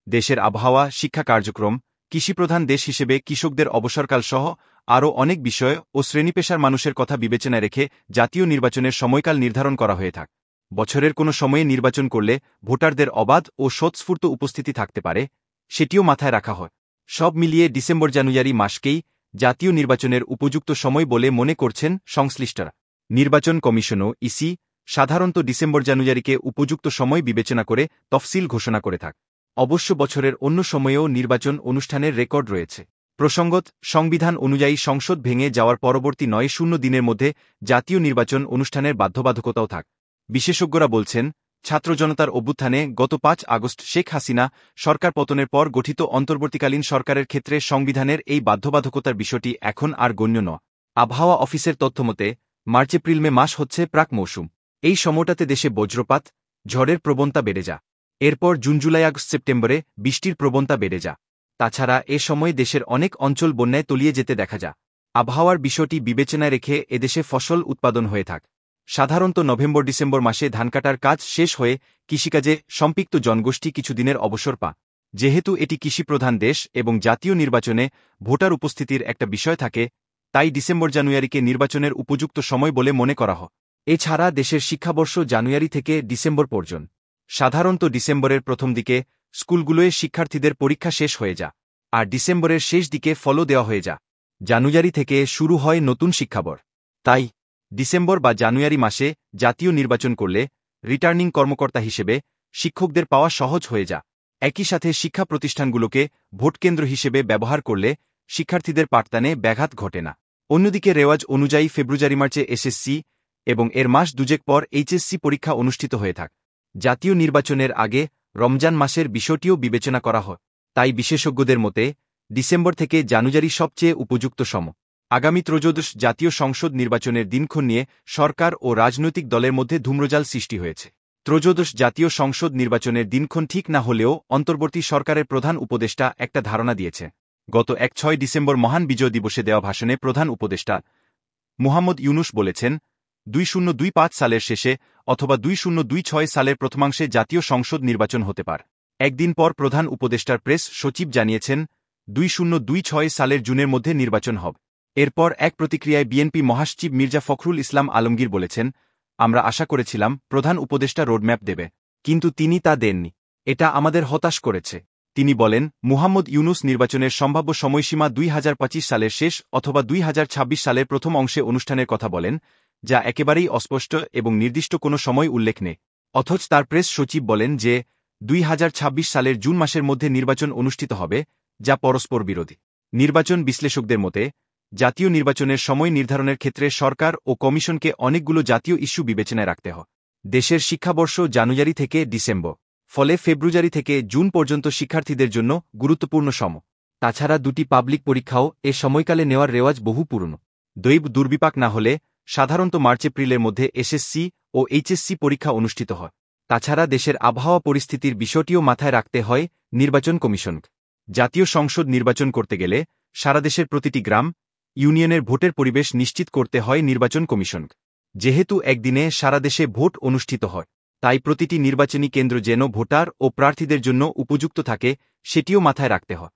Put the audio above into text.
দেশের আবহাওয়া, শিক্ষা কার্যক্রম, কৃষিপ্রধান দেশ হিসেবে কৃষকদের অবসরকাল সহ আরও অনেক বিষয় ও শ্রেণীপেশার মানুষের কথা বিবেচনায় রেখে জাতীয় নির্বাচনের সময়কাল নির্ধারণ করা হয়ে থাকে। বছরের কোনো সময়ে নির্বাচন করলে ভোটারদের অবাধ ও স্বতঃস্ফূর্ত উপস্থিতি থাকতে পারে, সেটিও মাথায় রাখা হয়। সব মিলিয়ে ডিসেম্বর-জানুয়ারি মাসকেই জাতীয় নির্বাচনের উপযুক্ত সময় বলে মনে করছেন সংশ্লিষ্টরা। নির্বাচন কমিশনও ইসি সাধারণত ডিসেম্বর-জানুয়ারিকে উপযুক্ত সময় বিবেচনা করে তফসিল ঘোষণা করে থাকে। অবশ্য বছরের অন্য সময়েও নির্বাচন অনুষ্ঠানের রেকর্ড রয়েছে। প্রসঙ্গত, সংবিধান অনুযায়ী সংসদ ভেঙে যাওয়ার পরবর্তী ৯-০ দিনের মধ্যে জাতীয় নির্বাচন অনুষ্ঠানের বাধ্যবাধকতাও থাকে। বিশেষজ্ঞরা বলছেন, ছাত্র জনতার অভ্যুত্থানে গত ৫ আগস্ট শেখ হাসিনা সরকার পতনের পর গঠিত অন্তর্বর্তীকালীন সরকারের ক্ষেত্রে সংবিধানের এই বাধ্যবাধকতার বিষয়টি এখন আর গণ্য নয়। আবহাওয়া অফিসের তথ্যমতে মার্চ-এপ্রিল-মে মাস হচ্ছে প্রাক মৌসুম। এই সময়টাতে দেশে বজ্রপাত, ঝড়ের প্রবণতা বেড়ে যায়। এরপর জুন-জুলাই-আগস্ট-সেপ্টেম্বরে বৃষ্টির প্রবণতা বেড়ে যায়। তাছাড়া এ সময় দেশের অনেক অঞ্চল বন্যায় তলিয়ে যেতে দেখা যায়। আবহাওয়ার বিষয়টি বিবেচনায় রেখে এদেশে ফসল উৎপাদন হয়ে থাকে। সাধারণত নভেম্বর-ডিসেম্বর মাসে ধান কাটার কাজ শেষ হয়ে কৃষিকাজে সম্পৃক্ত জনগোষ্ঠী কিছুদিনের অবসর পা। যেহেতু এটি কৃষিপ্রধান দেশ এবং জাতীয় নির্বাচনে ভোটার উপস্থিতির একটা বিষয় থাকে, তাই ডিসেম্বর-জানুয়ারিকে নির্বাচনের উপযুক্ত সময় বলে মনে করা হয়। এছাড়া দেশের শিক্ষাবর্ষ জানুয়ারি থেকে ডিসেম্বর পর্যন্ত। সাধারণত ডিসেম্বরের প্রথম দিকে স্কুলগুলোয় শিক্ষার্থীদের পরীক্ষা শেষ হয়ে যায়, আর ডিসেম্বরের শেষ দিকে ফলও দেওয়া হয়ে যায়। জানুয়ারি থেকে শুরু হয় নতুন শিক্ষাবর্ষ। তাই ডিসেম্বর বা জানুয়ারি মাসে জাতীয় নির্বাচন করলে রিটার্নিং কর্মকর্তা হিসেবে শিক্ষকদের পাওয়া সহজ হয়ে যায়। একই সাথে শিক্ষা প্রতিষ্ঠানগুলোকে ভোটকেন্দ্র হিসেবে ব্যবহার করলে শিক্ষার্থীদের পাঠদানে ব্যাঘাত ঘটে না। অন্যদিকে রেওয়াজ অনুযায়ী ফেব্রুয়ারি-মার্চে এসএসসি এবং এর মাস দুজেক পর এইচএসসি পরীক্ষা অনুষ্ঠিত হয়ে থাকে। জাতীয় নির্বাচনের আগে রমজান মাসের বিষয়টিও বিবেচনা করা হয়। তাই বিশেষজ্ঞদের মতে ডিসেম্বর থেকে জানুয়ারি সবচেয়ে উপযুক্ত সময়। আগামী ত্রয়োদশ জাতীয় সংসদ নির্বাচনের দিনক্ষণ নিয়ে সরকার ও রাজনৈতিক দলের মধ্যে ধূম্রজাল সৃষ্টি হয়েছে। ত্রয়োদশ জাতীয় সংসদ নির্বাচনের দিনক্ষণ ঠিক না হলেও অন্তর্বর্তী সরকারের প্রধান উপদেষ্টা একটা ধারণা দিয়েছে। গত ১-৬ ডিসেম্বর মহান বিজয় দিবসে দেওয়া ভাষণে প্রধান উপদেষ্টা মুহাম্মদ ইউনূস বলেছেন, ২০২৫ সালের শেষে অথবা ২০২৬ সালের প্রথমাংশে জাতীয় সংসদ নির্বাচন হতে পারে। একদিন পর প্রধান উপদেষ্টার প্রেস সচিব জানিয়েছেন, ২০২৬ সালের জুনের মধ্যে নির্বাচন হবে। এরপর এক প্রতিক্রিয়ায় বিএনপি মহাসচিব মির্জা ফখরুল ইসলাম আলমগীর বলেছেন, আমরা আশা করেছিলাম প্রধান উপদেষ্টা রোডম্যাপ দেবে, কিন্তু তিনি তা দেননি। এটা আমাদের হতাশ করেছে। তিনি বলেন, মুহাম্মদ ইউনূস নির্বাচনের সম্ভাব্য সময়সীমা ২০২৫ সালের শেষ অথবা ২০২৬ সালের প্রথম অংশে অনুষ্ঠানের কথা বলেন, যা একেবারেই অস্পষ্ট এবং নির্দিষ্ট কোনো সময় উল্লেখ নেই। অথচ তার প্রেস সচিব বলেন যে ২০২৬ সালের জুন মাসের মধ্যে নির্বাচন অনুষ্ঠিত হবে, যা পরস্পর বিরোধী। নির্বাচন বিশ্লেষকদের মতে জাতীয় নির্বাচনের সময় নির্ধারণের ক্ষেত্রে সরকার ও কমিশনকে অনেকগুলো জাতীয় ইস্যু বিবেচনায় রাখতে হয়। দেশের শিক্ষাবর্ষ জানুয়ারি থেকে ডিসেম্বর, ফলে ফেব্রুয়ারি থেকে জুন পর্যন্ত শিক্ষার্থীদের জন্য গুরুত্বপূর্ণ সময়। তাছাড়া দুটি পাবলিক পরীক্ষাও এ সময়কালে নেওয়ার রেওয়াজ বহু পুরনো। দৈব দুর্বিপাক না হলে সাধারণত মার্চ-এপ্রিলের মধ্যে এসএসসি ও এইচএসসি পরীক্ষা অনুষ্ঠিত হয়। তাছাড়া দেশের আবহাওয়া পরিস্থিতির বিষয়টিও মাথায় রাখতে হয় নির্বাচন কমিশনকে। জাতীয় সংসদ নির্বাচন করতে গেলে সারা দেশের প্রতিটি গ্রাম, ইউনিয়নের ভোটের পরিবেশ নিশ্চিত করতে হয় নির্বাচন কমিশনকে। যেহেতু একদিনে সারা দেশে ভোট অনুষ্ঠিত হয়, তাই প্রতিটি নির্বাচনী কেন্দ্র যেন ভোটার ও প্রার্থীদের জন্য উপযুক্ত থাকে, সেটিও মাথায় রাখতে হয়।